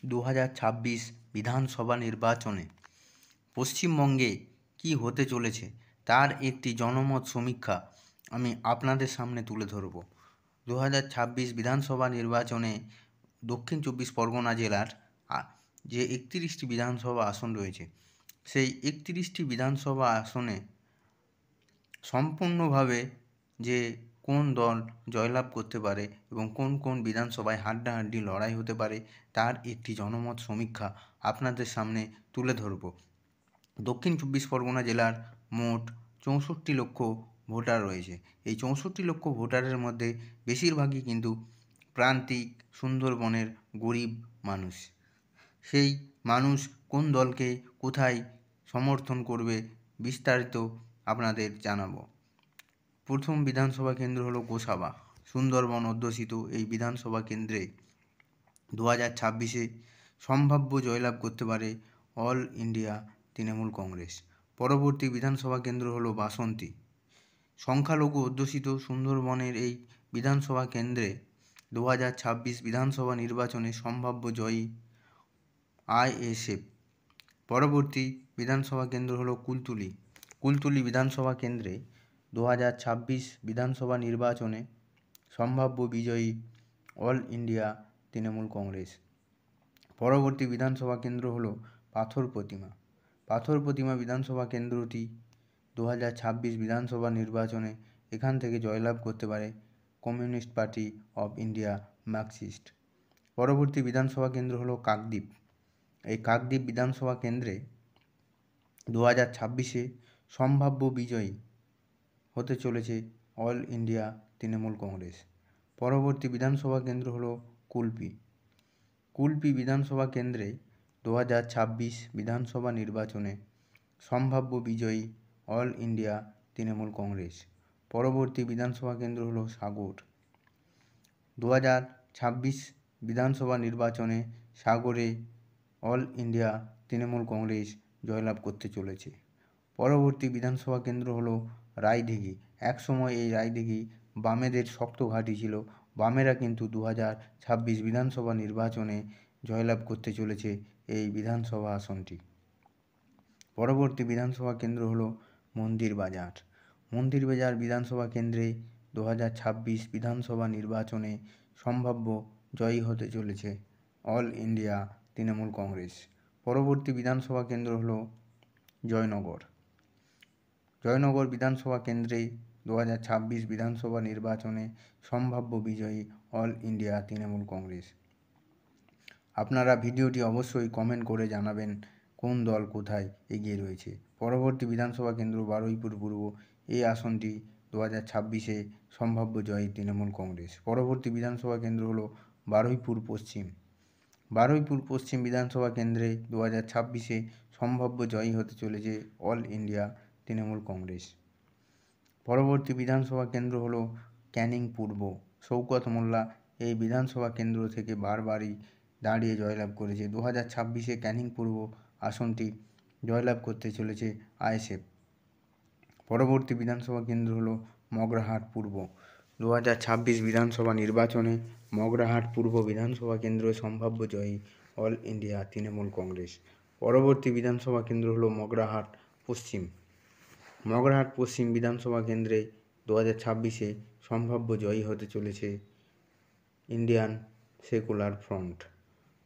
2026 বিধানসভা নির্বাচনে পশ্চিমবঙ্গে কী হতে চলেছে তার একটি জনমত সমীক্ষা আমি আপনাদের সামনে তুলে ধরব। 2026 বিধানসভা নির্বাচনে দক্ষিণ চব্বিশ পরগনা জেলার যে 31টি বিধানসভা আসন রয়েছে, সেই 31টি বিধানসভা আসনে সম্পূর্ণভাবে যে কোন দল জয়লাভ করতে পারে এবং কোন কোন বিধানসভায় হাড্ডাহাড্ডি লড়াই হতে পারে তার একটি জনমত সমীক্ষা আপনাদের সামনে তুলে ধরব। দক্ষিণ চব্বিশ পরগনা জেলার মোট 64 লক্ষ ভোটার রয়েছে। এই 64 লক্ষ ভোটারের মধ্যে বেশিরভাগই কিন্তু প্রান্তিক সুন্দরবনের গরিব মানুষ। সেই মানুষ কোন দলকে কোথায় সমর্থন করবে বিস্তারিত আপনাদের জানাবো। প্রথম বিধানসভা কেন্দ্র হলো গোসাবা, সুন্দরবন অধ্যুষিত এই বিধানসভা কেন্দ্রে 2026 সম্ভাব্য জয়লাভ করতে পারে অল ইন্ডিয়া তৃণমূল কংগ্রেস। পরবর্তী বিধানসভা কেন্দ্র হলো বাসন্তী, সংখ্যালঘু অধ্যুষিত সুন্দরবনের এই বিধানসভা কেন্দ্রে 2026 বিধানসভা নির্বাচনে সম্ভাব্য জয়ী আইএসএফ। পরবর্তী বিধানসভা কেন্দ্র হলো কুলতলি বিধানসভা কেন্দ্রে 2026 বিধানসভা নির্বাচনে সম্ভাব্য বিজয়ী অল ইন্ডিয়া তৃণমূল কংগ্রেস। পরবর্তী বিধানসভা কেন্দ্র হলো পাথর প্রতিমা বিধানসভা কেন্দ্রটি 2026 বিধানসভা নির্বাচনে এখান থেকে জয়লাভ করতে পারে communist party of India Marxist. পরবর্তী বিধানসভা কেন্দ্র হলো কাকদ্বীপ। এই কাকদ্বীপ বিধানসভা কেন্দ্রে 2026 সম্ভাব্য বিজয়ী হতে চলেছে অল ইন্ডিয়া তৃণমূল কংগ্রেস। পরবর্তী বিধানসভা কেন্দ্র হলো কুলপি বিধানসভা কেন্দ্রে 2026 বিধানসভা নির্বাচনে সম্ভাব্য বিজয়ী অল ইন্ডিয়া তৃণমূল কংগ্রেস। পরবর্তী বিধানসভা কেন্দ্র হলো সাগর। 2026 বিধানসভা নির্বাচনে সাগরে অল ইন্ডিয়া তৃণমূল কংগ্রেস জয়লাভ করতে চলেছে। পরবর্তী বিধানসভা কেন্দ্র হলো রায়দিঘি। একসময় এই রায়দিঘি বামেদের শক্ত ঘাঁটি ছিল। বামেরা কিন্তু 2026 বিধানসভা নির্বাচনে জয়লাভ করতে চলেছে এই বিধানসভা আসনটি। পরবর্তী বিধানসভা কেন্দ্র হলো মন্দিরবাজার বিধানসভা কেন্দ্রে 2026 বিধানসভা নির্বাচনে সম্ভাব্য জয়ী হতে চলেছে অল ইন্ডিয়া তৃণমূল কংগ্রেস। পরবর্তী বিধানসভা কেন্দ্র হলো জয়নগর বিধানসভা কেন্দ্রে 2026 বিধানসভা নির্বাচনে সম্ভাব্য বিজয়ী অল ইন্ডিয়া তৃণমূল কংগ্রেস। আপনারা ভিডিওটি অবশ্যই কমেন্ট করে জানাবেন কোন দল কোথায় এগিয়ে রয়েছে। পরবর্তী বিধানসভা কেন্দ্র বারুইপুর পূর্ব, এই আসনটি 2026 সম্ভাব্য জয়ী তৃণমূল কংগ্রেস। পরবর্তী বিধানসভা কেন্দ্র হলো বারুইপুর পশ্চিম বিধানসভা কেন্দ্রে 2026 সম্ভাব্য জয়ী হতে চলেছে অল ইন্ডিয়া তৃণমূল কংগ্রেস। পরবর্তী বিধানসভা কেন্দ্র হলো ক্যানিং পূর্ব, শওকত মোল্লা এই বিধানসভা কেন্দ্র থেকে বারবারই দাঁড়িয়ে জয়লাভ করেছে। 2026 ক্যানিং পূর্ব আসনটি জয়লাভ করতে চলেছে আইএসএফ। পরবর্তী বিধানসভা কেন্দ্র হলো মগরাহাট পূর্ব। 2026 বিধানসভা নির্বাচনে মগরাহাট পূর্ব বিধানসভা কেন্দ্র সম্ভাব্য জয়ী অল ইন্ডিয়া তৃণমূল কংগ্রেস। পরবর্তী বিধানসভা কেন্দ্র হলো মগরাহাট পশ্চিম বিধানসভা কেন্দ্রে 2026 সম্ভাব্য জয়ী হতে চলেছে ইন্ডিয়ান সেকুলার ফ্রন্ট।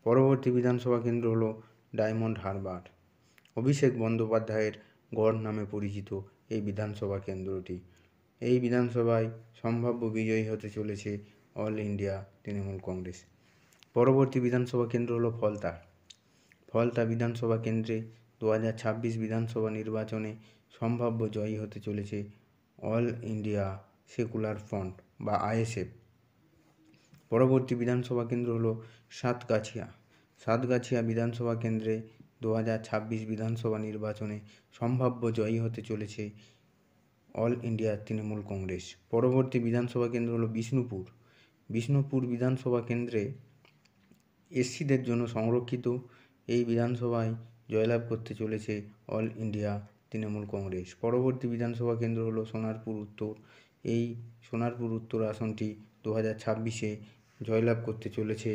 পরবর্তী বিধানসভা কেন্দ্র হলো ডায়মন্ড হারবার। অভিষেক বন্দ্যোপাধ্যায়ের গড় নামে পরিচিত এই বিধানসভা কেন্দ্রটি। এই বিধানসভায় সম্ভাব্য বিজয়ী হতে চলেছে অল ইন্ডিয়া তৃণমূল কংগ্রেস। পরবর্তী বিধানসভা কেন্দ্র হলো ফলতা বিধানসভা কেন্দ্রে 2026 বিধানসভা নির্বাচনে সম্ভাব্য জয়ী হতে চলেছে অল ইন্ডিয়া সেকুলার ফ্রন্ট বা আইএসএফ। পরবর্তী বিধানসভা কেন্দ্র হলো সাতগাছিয়া বিধানসভা কেন্দ্রে 2026 বিধানসভা নির্বাচনে সম্ভাব্য জয়ী হতে চলেছে অল ইন্ডিয়া তৃণমূল কংগ্রেস। পরবর্তী বিধানসভা কেন্দ্র হলো বিষ্ণুপুর বিধানসভা কেন্দ্রে এসসিদের জন্য সংরক্ষিত এই বিধানসভায় জয়লাভ করতে চলেছে অল ইন্ডিয়া তৃণমূল কংগ্রেস। পরবর্তী বিধানসভা কেন্দ্র হলো সোনারপুর উত্তর। এই সোনারপুর উত্তর আসনটি 2026 জয়লাভ করতে চলেছে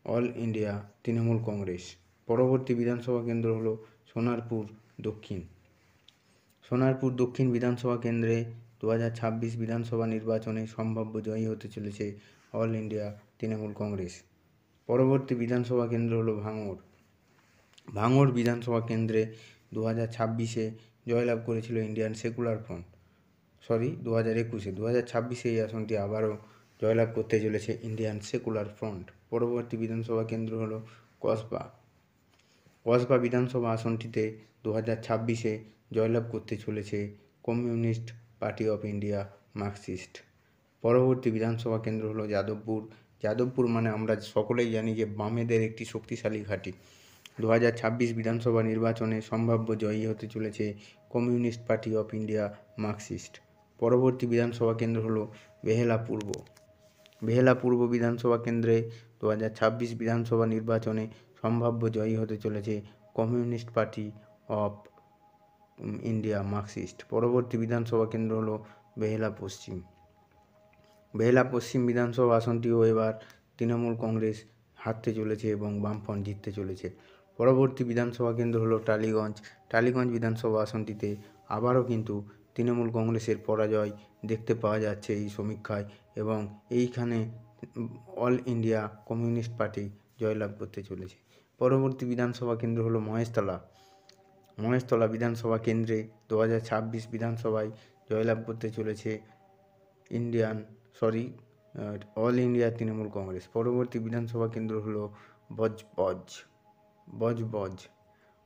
অল ইন্ডিয়া তৃণমূল কংগ্রেস। পরবর্তী বিধানসভা কেন্দ্র হলো সোনারপুর দক্ষিণ। সোনারপুর দক্ষিণ বিধানসভা কেন্দ্রে 2026 বিধানসভা নির্বাচনে সম্ভাব্য জয়ী হতে চলেছে অল ইন্ডিয়া তৃণমূল কংগ্রেস। পরবর্তী বিধানসভা কেন্দ্র হলো ভাঙড়। ভাঙড় বিধানসভা কেন্দ্রে 2026-এ জয়লাভ করেছিল ইন্ডিয়ান সেকুলার ফ্রন্ট। 2026-এ এই আসনটি আবারও জয়লাভ করতে চলেছে ইন্ডিয়ান সেকুলার ফ্রন্ট। পরবর্তী বিধানসভা কেন্দ্র হলো কসবা। কসবা বিধানসভা আসনটিতে 2026-এ জয়লাভ করতে চলেছে communist party of India Marxist. পরবর্তী বিধানসভা কেন্দ্র হলো যাদবপুর। যাদবপুর মানে আমরা সকলেই জানি যে বামেদের একটি শক্তিশালী ঘাঁটি। 2026 বিধানসভা নির্বাচনে সম্ভাব্য জয়ী হতে চলেছে communist party of India Marxist. পরবর্তী বিধানসভা কেন্দ্র হলো বেহেলা পূর্ব। বেহেলা পূর্ব বিধানসভা কেন্দ্রে 2026 বিধানসভা নির্বাচনে সম্ভাব্য জয়ী হতে চলেছে communist party of India Marxist. পরবর্তী বিধানসভা কেন্দ্র হলো বেহেলা পশ্চিম। বেহেলা পশ্চিম বিধানসভা আসনটিও এবার তৃণমূল কংগ্রেস হারতে চলেছে এবং বামফ্রন্ট জিততে চলেছে। পরবর্তী বিধানসভা কেন্দ্র হলো টালিগঞ্জ। টালিগঞ্জ বিধানসভা আসনটিতে আবারও কিন্তু তৃণমূল কংগ্রেসের পরাজয় দেখতে পাওয়া যাচ্ছে এই সমীক্ষায়, এবং এইখানে অল ইন্ডিয়া কমিউনিস্ট পার্টি জয়লাভ করতে চলেছে। পরবর্তী বিধানসভা কেন্দ্র হলো মহেশতলা। মহেশতলা বিধানসভা কেন্দ্রে 2026 বিধানসভায় জয়লাভ করতে চলেছে অল ইন্ডিয়া তৃণমূল কংগ্রেস। পরবর্তী বিধানসভা কেন্দ্র হলো বজবজ।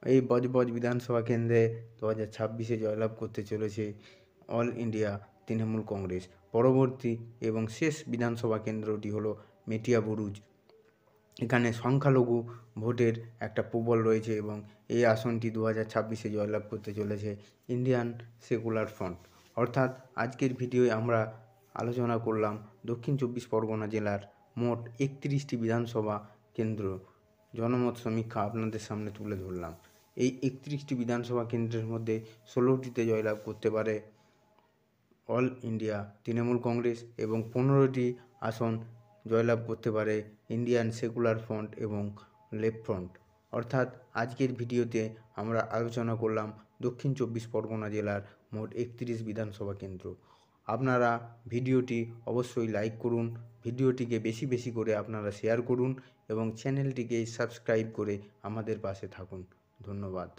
এই বজবজ বিধানসভা কেন্দ্রে 2026-এ জয়লাভ করতে চলেছে অল ইন্ডিয়া তৃণমূল কংগ্রেস। পরবর্তী এবং শেষ বিধানসভা কেন্দ্রটি হলো মেটিয়া বুরুজ। এখানে সংখ্যালঘু ভোটের একটা প্রবল রয়েছে এবং এই আসনটি 2026-এ জয়লাভ করতে চলেছে ইন্ডিয়ান সেকুলার ফ্রন্ট। অর্থাৎ আজকের ভিডিওয় আমরা আলোচনা করলাম দক্ষিণ 24 পরগনা জেলার মোট 31টি বিধানসভা কেন্দ্র জনমত সমীক্ষা আপনাদের সামনে তুলে ধরলাম। এই 31টি বিধানসভা কেন্দ্রের মধ্যে 16টিতে জয়লাভ করতে পারে অল ইন্ডিয়া তৃণমূল কংগ্রেস এবং 15টি আসন জয়লাভ করতে পারে ইন্ডিয়ান সেকুলার ফ্রন্ট এবং লেফট ফ্রন্ট। অর্থাৎ আজকের ভিডিওতে আমরা আলোচনা করলাম দক্ষিণ 24 পরগনা জেলার মোট 31 বিধানসভা কেন্দ্র। আপনারা ভিডিওটি অবশ্যই লাইক করুন, ভিডিওটিকে বেশি বেশি করে আপনারা শেয়ার করুন এবং চ্যানেলটিকে সাবস্ক্রাইব করে আমাদের পাশে থাকুন। ধন্যবাদ।